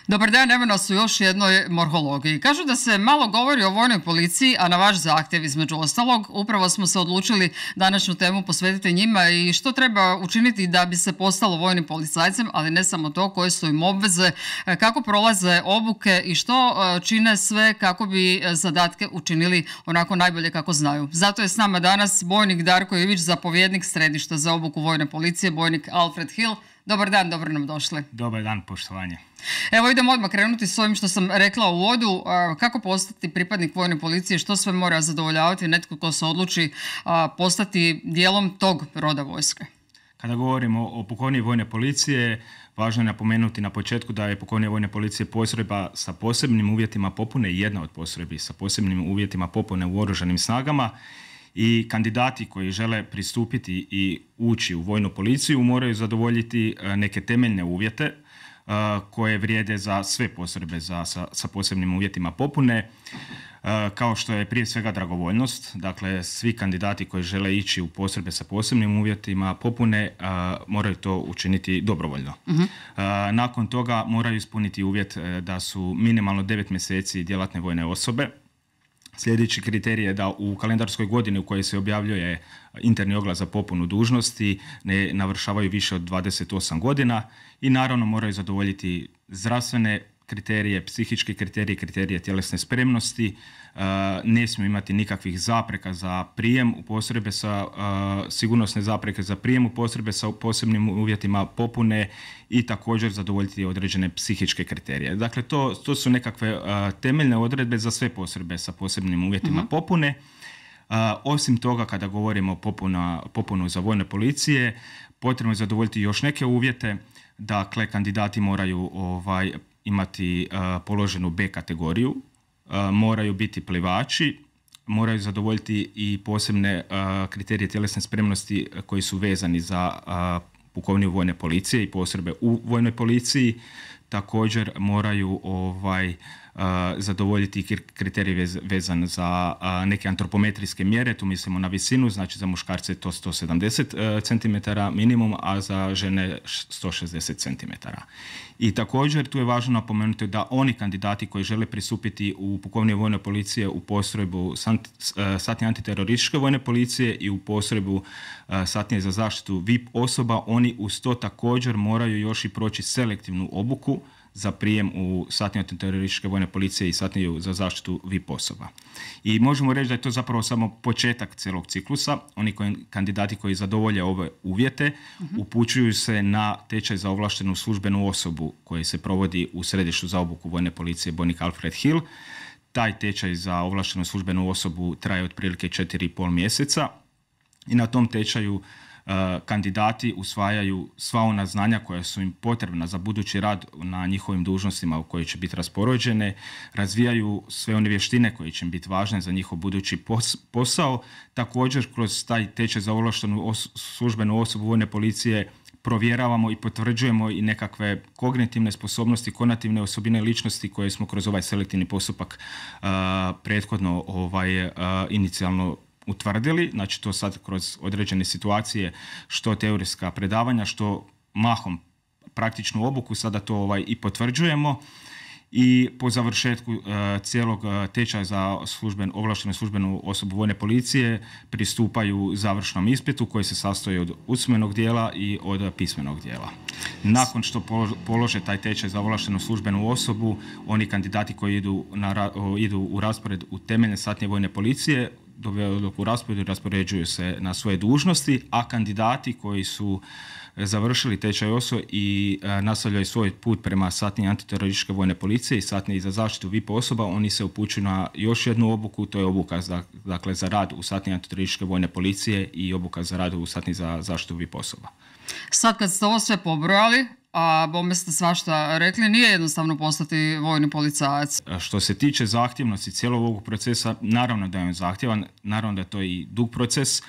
Dobar dan, evo nas u još jednoj morfologiji. Kažu da se malo govori o vojnoj policiji, a na vaš zahtjev između ostalog, upravo smo se odlučili današnju temu posvetiti njima i što treba učiniti da bi se postalo vojnim policajcem, ali ne samo to, koje su im obveze, kako prolaze obuke i što čine sve kako bi zadatke učinili onako najbolje kako znaju. Zato je s nama danas bojnik Darko Ivić, zapovjednik središta za obuku vojne policije, bojnik Alfred Hill. Dobar dan, dobro nam došli. Dobar dan, poštovanje. Evo idemo odmah krenuti s ovim što sam rekla u uvodu. Kako postati pripadnik vojne policije, što sve mora zadovoljavati netko ko se odluči postati dijelom tog roda vojske? Kada govorimo o pukovniji vojne policije, važno je napomenuti na početku da je pukovnija vojne policije postrojba sa posebnim uvjetima popune, jedna od postrojbi sa posebnim uvjetima popune u oružanim snagama, i kandidati koji žele pristupiti i ući u vojnu policiju moraju zadovoljiti neke temeljne uvjete koje vrijede za sve postrojbe sa posebnim uvjetima popune, kao što je prije svega dragovoljnost. Dakle, svi kandidati koji žele ići u postrojbe sa posebnim uvjetima popune moraju to učiniti dobrovoljno. Nakon toga moraju ispuniti uvjet da su minimalno 9 mjeseci djelatne vojne osobe. Sljedeći kriterij je da u kalendarskoj godini u kojoj se objavljuje interni oglas za popunu dužnosti ne navršavaju više od 28 godina i naravno moraju zadovoljiti zdravstvene kriterije, psihičke kriterije, kriterije tjelesne spremnosti. Ne smiju imati nikakvih zapreka za prijem u postrojbe sigurnosne zapreke za prijem u postrojbe sa posebnim uvjetima popune i također zadovoljiti određene psihičke kriterije. Dakle, to su nekakve temeljne odredbe za sve postrojbe sa posebnim uvjetima popune. Osim toga, kada govorimo o popunu za vojne policije, potrebno je zadovoljiti još neke uvjete. Dakle, kandidati moraju imati položenu B kategoriju, moraju biti plivači, moraju zadovoljiti i posebne kriterije tjelesne spremnosti koji su vezani za pukovniju vojne policije i postrojbe u vojnoj policiji. Također moraju zadovoljiti kriterij vezan za neke antropometrijske mjere, tu mislimo na visinu, znači za muškarce je to 170 cm minimum, a za žene 160 cm. I također tu je važno napomenuti da oni kandidati koji žele pristupiti u pukovniju vojne policije u postrojbu satnije antiterorističke vojne policije i u postrojbu satnije za zaštitu VIP osoba, oni uz to također moraju još i proći selektivnu obuku za prijem u satniju antiterorističke vojne policije i satniju za zaštitu VIP osoba. I možemo reći da je to zapravo samo početak cijelog ciklusa. Oni kandidati koji zadovolje ove uvjete upućuju se na tečaj za ovlaštenu službenu osobu koji se provodi u središtu za obuku vojne policije bojnik Alfred Hill. Taj tečaj za ovlaštenu službenu osobu traje otprilike 4,5 mjeseca i na tom tečaju kandidati usvajaju sva ona znanja koja su im potrebna za budući rad na njihovim dužnostima u koje će biti raspoređene, razvijaju sve one vještine koje će im biti važne za njihov budući posao. Također kroz taj tečaj za ovlaštenu službenu osobu vojne policije provjeravamo i potvrđujemo i nekakve kognitivne sposobnosti, konativne osobine ličnosti koje smo kroz ovaj selektivni postupak prethodno inicijalno utvrdili. Znači to sad kroz određene situacije, što teorijska predavanja, što mahom praktičnu obuku, sada to i potvrđujemo. I po završetku cijelog tečaja za ovlaštenu službenu osobu vojne policije pristupaju završnom ispitu koji se sastoji od usmenog dijela i od pismenog dijela. Nakon što polože taj tečaj za ovlaštenu službenu osobu, oni kandidati koji idu u raspored u temeljne satnije vojne policije, dok u raspoređuju se na svoje dužnosti, a kandidati koji su završili tečaj OSO i nastavljaju svoj put prema satniji antiterorističke vojne policije i satniji za zaštitu VIP osoba, oni se upućuju na još jednu obuku, to je obuka za rad u satniji antiterorističke vojne policije i obuka za rad u satniji za zaštitu VIP osoba. Sad kad ste ovo sve pobrojali, a bome ste svašta rekli, nije jednostavno postati vojni policajac. Što se tiče zahtjevnosti cijelog ovog procesa, naravno da je on zahtjevan, naravno da je to i dug proces.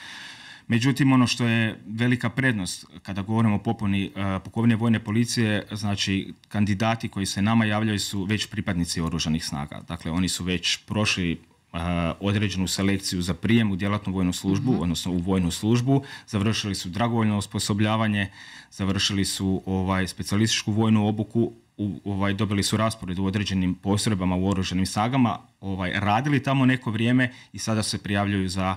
Međutim, ono što je velika prednost kada govorimo o popuni pukovnije vojne policije, znači kandidati koji se nama javljaju su već pripadnici oružanih snaga. Dakle, oni su već prošli određenu selekciju za prijem u djelatnu vojnu službu, odnosno u vojnu službu, završili su dragovoljno osposobljavanje, završili su specijalističku vojnu obuku dobili su raspored u određenim postrojbama u oružanim snagama, radili tamo neko vrijeme i sada se prijavljuju za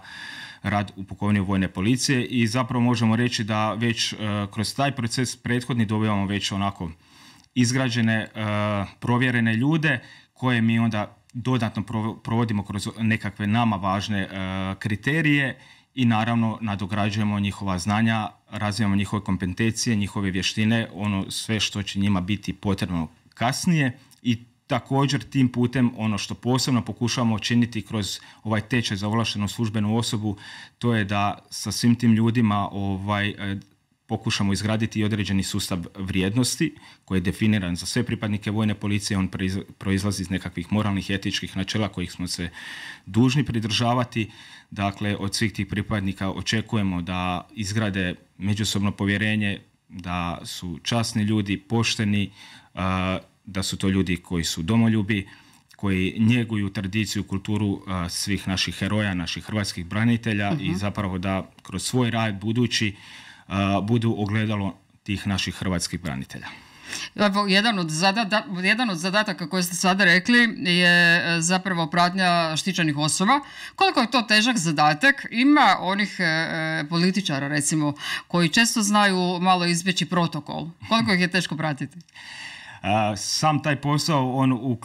rad u pukovniju vojne policije i zapravo možemo reći da već kroz taj proces prethodni dobivamo već onako izgrađene, provjerene ljude koje mi onda dodatno provodimo kroz nekakve nama važne kriterije i naravno nadograđujemo njihova znanja, razvijamo njihove kompetencije, njihove vještine, ono sve što će njima biti potrebno kasnije i također tim putem ono što posebno pokušavamo učiniti kroz ovaj tečaj za ovlaštenu službenu osobu, to je da sa svim tim ljudima pokušamo izgraditi i određeni sustav vrijednosti koji je definiran za sve pripadnike vojne policije. On proizlazi iz nekakvih moralnih i etičkih načela kojih smo se dužni pridržavati. Dakle, od svih tih pripadnika očekujemo da izgrade međusobno povjerenje, da su časni ljudi, pošteni, da su to ljudi koji su domoljubi, koji njeguju tradiciju, kulturu svih naših heroja, naših hrvatskih branitelja i zapravo da kroz svoj rad budući budu ogledalo tih naših hrvatskih branitelja. Jedan od zadataka koje ste sada rekli je zapravo pratnja štićenih osoba. Koliko je to težak zadatak? Ima onih političara recimo koji često znaju malo izbjeći protokol. Koliko ih je teško pratiti? Sam taj posao on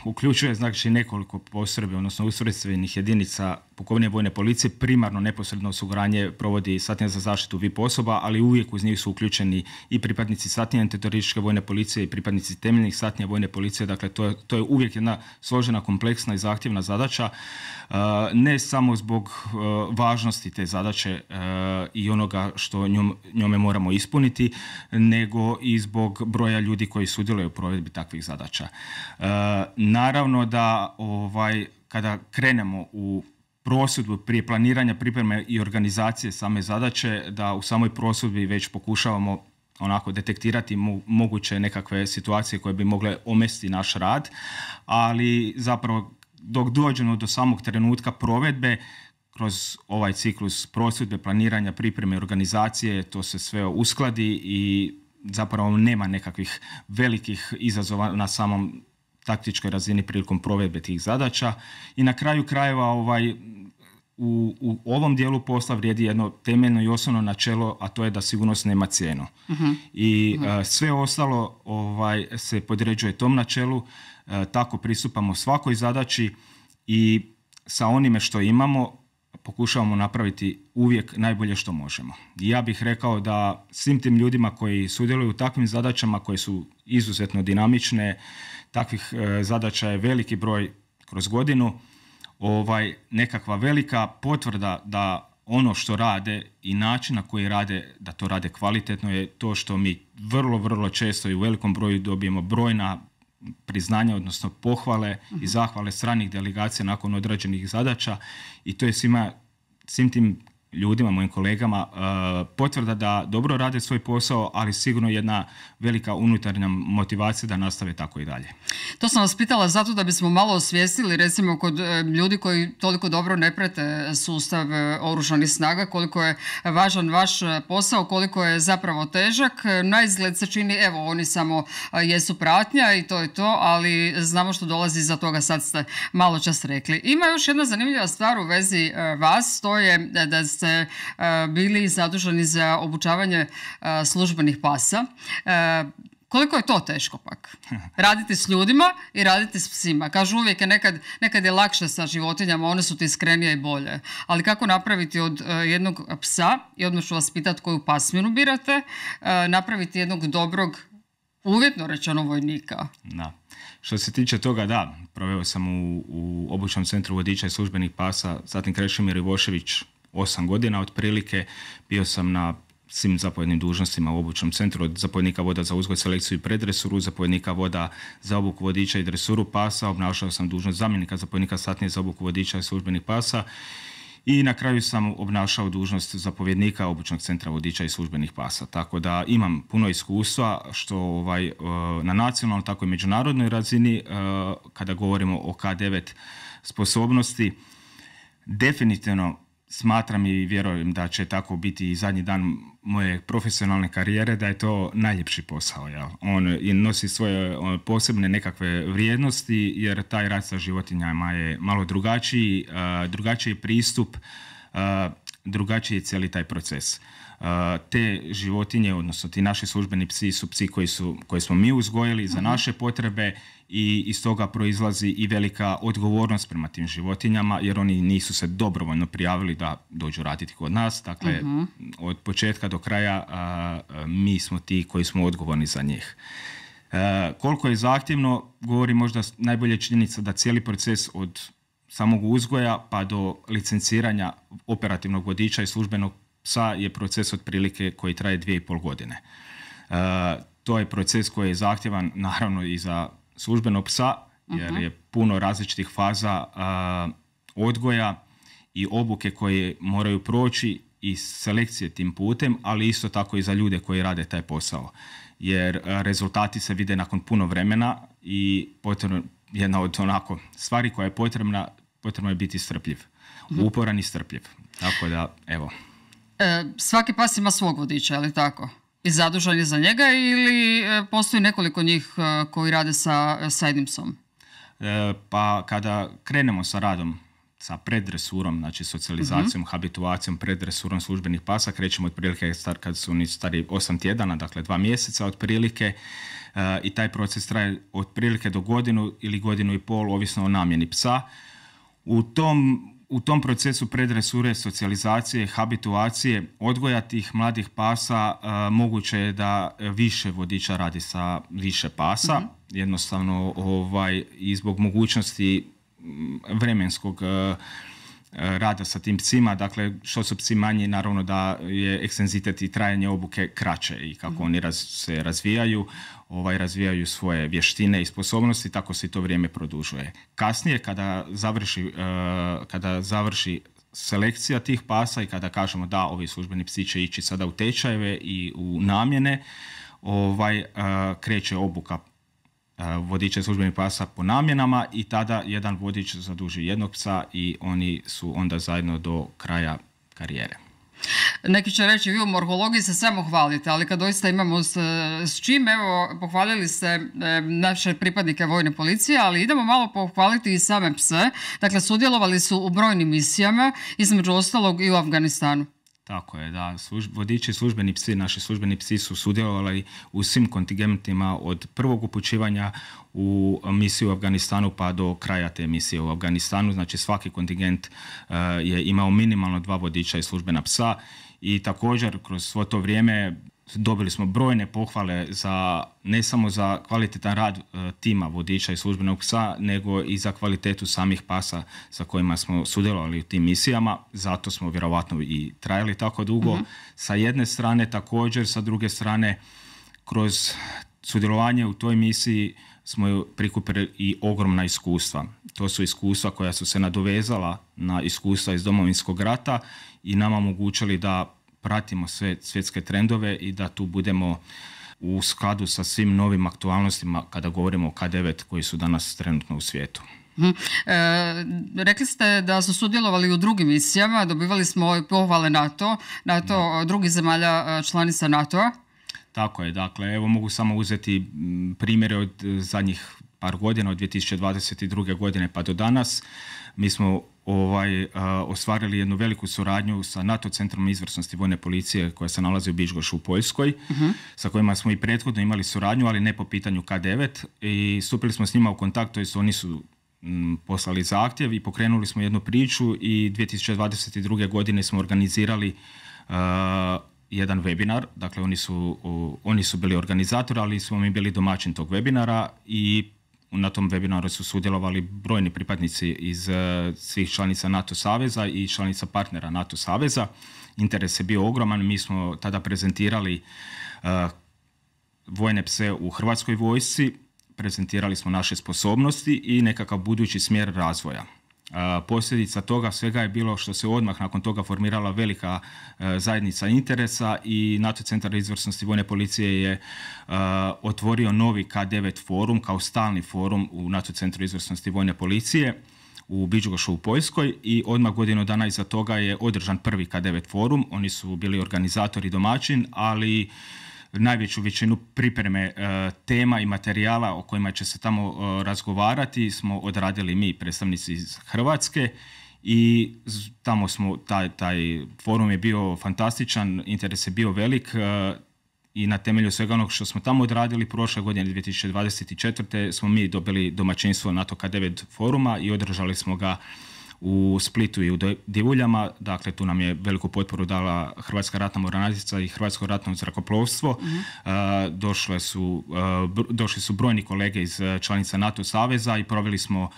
uključuje znači nekoliko postrojbi, odnosno ustrojstvenih jedinica pukovnije vojne policije. Primarno neposredno osiguranje provodi satnija za zaštitu VIP osoba, ali uvijek uz njih su uključeni i pripadnici satnije antiterorističke vojne policije i pripadnici temeljnih satnija vojne policije. Dakle, to je uvijek jedna složena, kompleksna i zahtjevna zadaća. Ne samo zbog važnosti te zadaće i onoga što njome moramo ispuniti, nego i zbog broja ljudi koji sudjeluju u provedbi takvih zadaća. Naravno da kada krenemo u prosudbu prije planiranja, pripreme i organizacije same zadaće, da u samoj prosudbi već pokušavamo onako detektirati moguće nekakve situacije koje bi mogle omesti naš rad, ali zapravo dok dođemo do samog trenutka provedbe, kroz ovaj ciklus prosudbe, planiranja, pripreme, organizacije, to se sve uskladi i zapravo nema nekakvih velikih izazova na samom taktičkoj razini prilikom provedbe tih zadaća. I na kraju krajeva u ovom dijelu posla vrijedi jedno temeljno i osnovno načelo, a to je da sigurnost nema cijenu. I sve ostalo se podređuje tom načelu, tako pristupamo svakoj zadaći i sa onime što imamo pokušavamo napraviti uvijek najbolje što možemo. I ja bih rekao da svim tim ljudima koji sudjeluju u takvim zadaćama koje su izuzetno dinamične, takvih zadaća je veliki broj kroz godinu, nekakva velika potvrda da ono što rade i način na koji rade, da to rade kvalitetno je to što mi vrlo, vrlo često i u velikom broju dobijemo brojna priznanja, odnosno pohvale i zahvale stranih delegacija nakon odrađenih zadaća i to je svim tim ljudima, mojim kolegama, potvrda da dobro rade svoj posao, ali sigurno jedna velika unutarnja motivacija da nastave tako i dalje. To sam vas pitala zato da bismo malo osvijestili recimo kod ljudi koji toliko dobro ne prate sustav oružanih snaga, koliko je važan vaš posao, koliko je zapravo težak. Naizgled se čini, evo, oni samo jesu pratnja i to je to, ali znamo što dolazi iza toga, sad ste malo čas rekli. Ima još jedna zanimljiva stvar u vezi vas, to je da ste bili zaduženi za obučavanje službenih pasa. Koliko je to teško pak? Raditi s ljudima i raditi s psima. Kažu uvijek nekad je lakše sa životinjama, one su ti iskrenije i bolje. Ali kako napraviti od jednog psa, i odmah ću vas pitati koju pasminu birate, napraviti jednog dobrog, uvjetno rečeno, vojnika? Da. Što se tiče toga, da, proveo sam u obučnom centru vodiča i službenih pasa, zatim Krešimir Ivošević 8 godina otprilike. Bio sam na svim zapovjednim dužnostima u obučnom centru, od zapovjednika voda za uzgoj, selekciju i predresuru, zapovjednika voda za obuku vodiča i dresuru pasa, obnašao sam dužnost zamjenika zapovjednika satnije za obuku vodiča i službenih pasa i na kraju sam obnašao dužnost zapovjednika obučnog centra vodiča i službenih pasa. Tako da imam puno iskustva što na nacionalnoj, tako i međunarodnoj razini, kada govorimo o K9 sposobnosti. Definitivno smatram i vjerujem da će tako biti i zadnji dan moje profesionalne karijere, da je to najljepši posao. Jel? On nosi svoje posebne nekakve vrijednosti, jer taj rad sa životinjama je malo drugačiji, drugačiji pristup, drugačiji je cijeli taj proces. Te životinje, odnosno ti naši službeni psi su psi koje smo mi uzgojili za naše potrebe i iz toga proizlazi i velika odgovornost prema tim životinjama, jer oni nisu se dobrovoljno prijavili da dođu raditi kod nas. Dakle, od početka do kraja mi smo ti koji smo odgovorni za njih. Koliko je zahtjevno, govori možda najbolje činjenica da cijeli proces od samog uzgoja pa do licenciranja operativnog vodiča i službenog psa je proces otprilike koji traje 2,5 godine. To je proces koji je zahtjevan naravno i za službenog psa, jer je puno različitih faza odgoja i obuke koje moraju proći i selekcije tim putem, ali isto tako i za ljude koji rade taj posao. Jer rezultati se vide nakon puno vremena i jedna od onako stvari koja je potrebno je biti strpljiv. Uporan i strpljiv. Tako da, evo. Svaki pas ima svog vodiča, je li tako? I zadužen je za njega ili postoji nekoliko njih koji rade sa jednim psom? Pa kada krenemo sa radom, sa preddresurom, znači socijalizacijom, habituacijom, preddresurom službenih pasa, krećemo otprilike kad su oni stari 8 tjedana, dakle 2 mjeseca otprilike, i taj proces traje otprilike do godinu ili godinu i pol, ovisno o namjeni psa. U tom procesu preddresure, socijalizacije, habituacije, odgoja tih mladih pasa, moguće je da više vodiča radi sa više pasa. Jednostavno i zbog mogućnosti vremenskog rada sa tim psima. Dakle, što su psi manji, naravno da je ekstenzitet i trajanje obuke kraće i kako oni se razvijaju, svoje vještine i sposobnosti, tako se i to vrijeme produžuje. Kasnije, kada završi selekcija tih pasa i kada kažemo da ovi službeni psi će ići sada u tečajeve i u namjene, kreće obuka vodiča službenih pasa po namjenama i tada jedan vodič zaduži jednog psa i oni su onda zajedno do kraja karijere. Neki će reći, vi u morfologiji se samo hvalite, ali kad doista imamo s čim, evo, pohvalili ste naše pripadnike vojne policije, ali idemo malo pohvaliti i same pse. Dakle, sudjelovali su u brojnim misijama, između ostalog i u Afganistanu. Tako je, da. Vodiči službeni psi, naši službeni psi su sudjelovali u svim kontingentima od prvog upućivanja u misiju u Afganistanu pa do kraja te misije u Afganistanu. Znači svaki kontingent je imao minimalno 2 vodiča i službena psa i također kroz svo to vrijeme dobili smo brojne pohvale ne samo za kvalitetan rad tima vodiča i službenog psa, nego i za kvalitetu samih pasa sa kojima smo sudjelovali u tim misijama. Zato smo vjerovatno i trajali tako dugo. Sa jedne strane, također sa druge strane, kroz sudjelovanje u toj misiji smo prikupili i ogromna iskustva. To su iskustva koja su se nadovezala na iskustva iz Domovinskog rata i nama omogućili da pratimo sve svjetske trendove i da tu budemo u skladu sa svim novim aktualnostima kada govorimo o K9 koji su danas trenutno u svijetu. Rekli ste da su sudjelovali u drugim misijama, dobivali smo pohvale NATO drugih zemalja članica NATO-a. Tako je, dakle, evo mogu samo uzeti primjere od zadnjih par godina, od 2022. godine pa do danas. Mi smo ostvarili jednu veliku suradnju sa NATO centrom izvrsnosti vojne policije koja se nalazi u Bižgošu u Poljskoj, sa kojima smo i prethodno imali suradnju, ali ne po pitanju K9 i stupili smo s njima u kontakt, to jest oni su poslali zahtjev i pokrenuli smo jednu priču i 2022. godine smo organizirali jedan webinar, dakle oni su bili organizatori, ali smo mi bili domaćin tog webinara i na tom webinaru su sudjelovali brojni pripadnici iz svih članica NATO saveza i članica partnera NATO saveza. Interes je bio ogroman, mi smo tada prezentirali vojne pse u Hrvatskoj vojsci, prezentirali smo naše sposobnosti i nekakav budući smjer razvoja. Posljedica toga svega je bilo što se odmah nakon toga formirala velika zajednica interesa i NATO centar izvrsnosti vojne policije je otvorio novi K9 forum kao stalni forum u NATO centru izvrsnosti vojne policije. u Bydgoszczu u Poljskoj i odmah godinu dana iza toga je održan prvi K9 forum. Oni su bili organizatori domaćin, ali najveću većinu pripreme tema i materijala o kojima će se tamo razgovarati smo odradili mi, predstavnici iz Hrvatske, i tamo smo, taj forum je bio fantastičan, interes je bio velik i na temelju svega onog što smo tamo odradili prošle godine 2024. smo mi dobili domaćinstvo NATO K9 foruma i održali smo ga u Splitu i u Divuljama. Dakle, tu nam je veliku potporu dala Hrvatska ratna mornarica i Hrvatsko ratno zrakoplovstvo. Došli su brojni kolege iz članica NATO saveza i proveli smo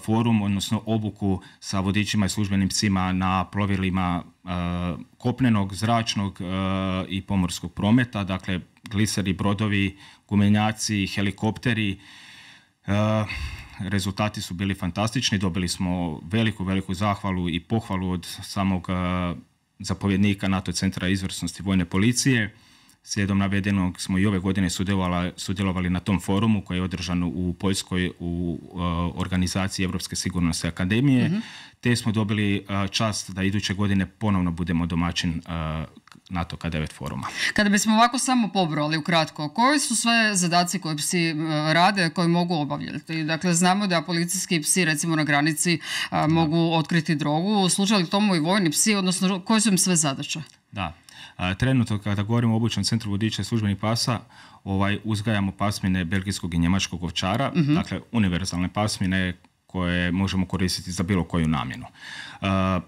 forum, odnosno obuku sa vodičima i službenim psima na plovilima kopnenog, zračnog i pomorskog prometa. Dakle, gliseri, brodovi, gumenjaci, helikopteri. Rezultati su bili fantastični, dobili smo veliku zahvalu i pohvalu od samog zapovjednika NATO centra izvrsnosti vojne policije. Slijedom navedenog smo i ove godine sudjelovali na tom forumu koji je održan u Poljskoj u organizaciji Europske sigurnosne akademije, te smo dobili čast da iduće godine ponovno budemo domaćin NATO K9 foruma. Kada bismo ovako samo pobrojali ukratko, koji su sve zadaci koje psi rade, koji mogu obavljati? Dakle, znamo da policijski psi recimo na granici mogu otkriti drogu. Slučaju li tomu i vojni psi, odnosno koje su im sve zadaće? Da. Trenutno kada govorimo o obučnom centru vodiča i službenih pasa, uzgajamo pasmine belgijskog i njemačkog ovčara, dakle univerzalne pasmine koje možemo koristiti za bilo koju namjenu.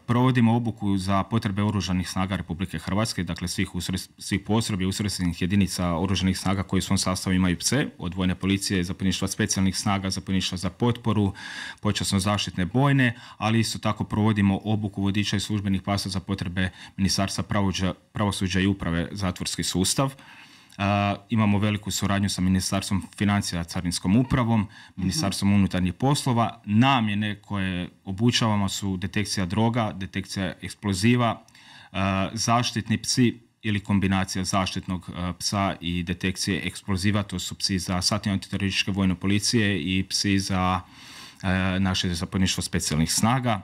Provodimo obuku za potrebe Oružanih snaga Republike Hrvatske, dakle svih postrojbi ustrojstvenih jedinica Oružanih snaga koji u svom sastavu imaju pse, od vojne policije, zapovjedništva specijalnih snaga, zapovjedništva za potporu, počasno-zaštitne bojne, ali isto tako provodimo obuku vodiča i službenih pasa za potrebe Ministarstva pravosuđa i uprave zatvorski sustav. Imamo veliku suradnju sa Ministarstvom financija, Carinskom upravom, Ministarstvom unutarnjih poslova. Namjene koje obučavamo su detekcija droga, detekcija eksploziva, zaštitni psi ili kombinacija zaštitnog psa i detekcije eksploziva. To su psi za satniju antiterorističke vojne policije i psi za naše zapovjedništvo specijalnih snaga.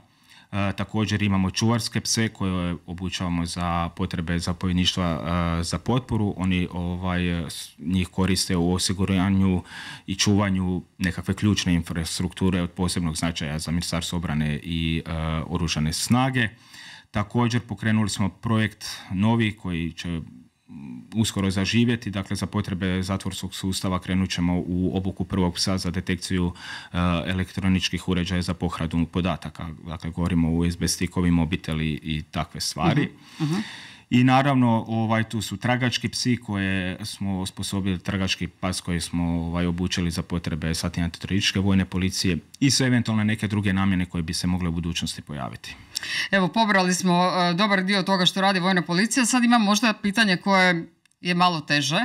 Također imamo čuvarske pse koje obučavamo za potrebe zapovjedništva za potporu. Oni njih koriste u osiguranju i čuvanju nekakve ključne infrastrukture od posebnog značaja za Ministarstvo obrane i Oružane snage. Također pokrenuli smo projekt novi koji će uskoro zaživjeti, dakle za potrebe zatvorskog sustava krenut ćemo u obuku prvog psa za detekciju elektroničkih uređaja za pohranu podataka. Dakle, govorimo o USB stikovi, mobiteli i takve stvari. I naravno, tu su tragački psi koje smo osposobili, tragački pas koji smo obučili za potrebe satnije antiterorističke vojne policije i sve eventualne neke druge namjene koje bi se mogle u budućnosti pojaviti. Evo, pobrali smo dobar dio toga što radi vojna policija. Sad imam možda pitanje koje je malo teže.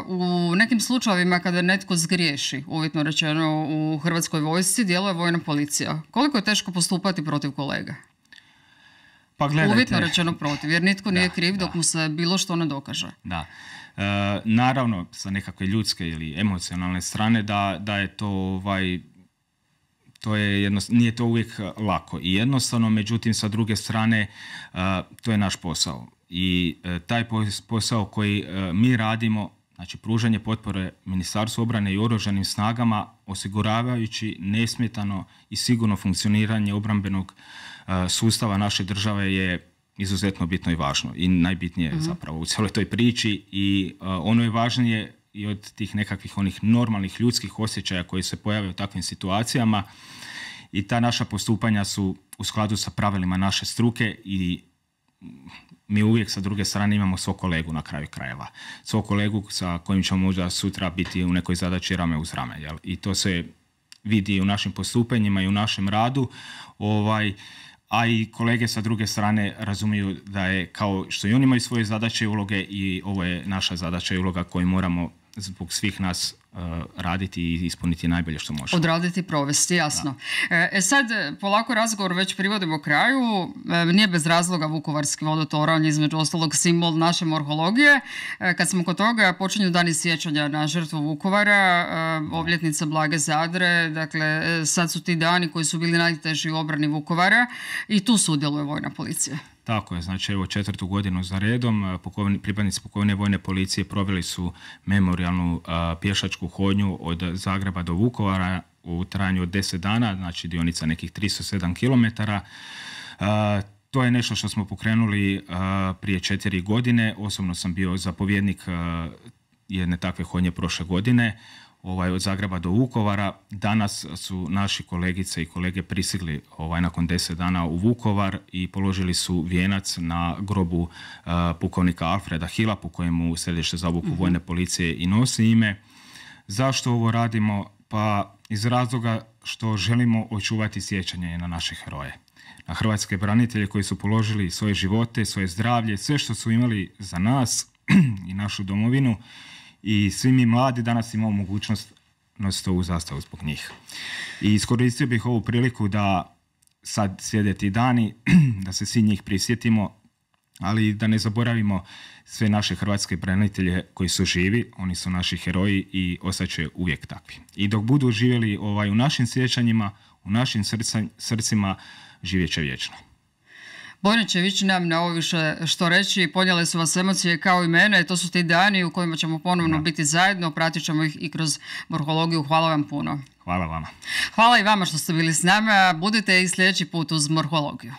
U nekim slučajevima kada netko zgriješi, uvjetno rečeno u Hrvatskoj vojsci, djeluje vojna policija. Koliko je teško postupati protiv kolega? Pa gledajte, uvjetno rečeno protiv, jer nitko nije kriv dok mu se bilo što ne dokaže. Da. Naravno, sa nekakve ljudske ili emocionalne strane da je to nije to uvijek lako i jednostavno, međutim sa druge strane to je naš posao i taj posao koji mi radimo, znači pružanje potpore Ministarstvu obrane i Oružanim snagama, osiguravajući nesmetano i sigurno funkcioniranje obrambenog sustava naše države je izuzetno bitno i važno i najbitnije zapravo u cijeloj toj priči i ono je važnije i od tih nekakvih onih normalnih ljudskih osjećaja koji se pojave u takvim situacijama i ta naša postupanja su u skladu sa pravilima naše struke i mi uvijek sa druge strane imamo svog kolegu na kraju krajeva. Svog kolegu sa kojim ćemo možda sutra biti u nekoj zadaći rame uz rame. Jel? I to se vidi u našim postupanjima i u našem radu. A i kolege sa druge strane razumiju da je kao što i oni imaju svoje zadaće i uloge i ovo je naša zadaća i uloga koju moramo zbog svih nas raditi i ispuniti najbolje što možemo. Odraditi i provesti, jasno. Sad, polako razgovor već privodimo kraju. Nije bez razloga vukovarski vodotoranj, između ostalog simbol naše morhologije. Kad smo kod toga, počinju dani sjećanja na žrtvu Vukovara, obljetnica Blage Zadre, dakle sad su ti dani koji su bili najteži u obrani Vukovara i tu sudjeluje vojna policija. Tako je, znači evo 4. godinu za redom pripadnici pukovne vojne policije proveli su memorijalnu pješačku hodnju od Zagreba do Vukovara u trajanju od 10 dana, znači dionica nekih 307 km. To je nešto što smo pokrenuli prije 4 godine. Osobno sam bio zapovjednik jedne takve hodnje prošle godine. Od Zagreba do Vukovara. Danas su naši kolegice i kolege prisigli nakon 10 dana u Vukovar i položili su vijenac na grobu pukovnika Alfreda Hila, po kojemu središte za obuku vojne policije i nosi ime. Zašto ovo radimo? Pa iz razloga što želimo očuvati sjećanje na naše heroje. Na hrvatske branitelje koji su položili svoje živote, svoje zdravlje, sve što su imali za nas i našu domovinu. I svi mi mladi danas imamo mogućnost nositi ovu zastavu zbog njih. I iskoristio bih ovu priliku da sad slijede ti dani, da se svi njih prisjetimo, ali da ne zaboravimo sve naše hrvatske branitelje koji su živi, oni su naši heroji i ostaće uvijek takvi. I dok budu živjeli u našim sjećanjima, u našim srcima, živjet će vječno. Bojničević, nemam na ovo više što reći, podijele su vas emocije kao i mene, to su ti dani u kojima ćemo ponovno biti zajedno, pratit ćemo ih i kroz morhologiju. Hvala vam puno. Hvala vama. Hvala i vama što ste bili s nama, budite i sljedeći put uz morhologiju.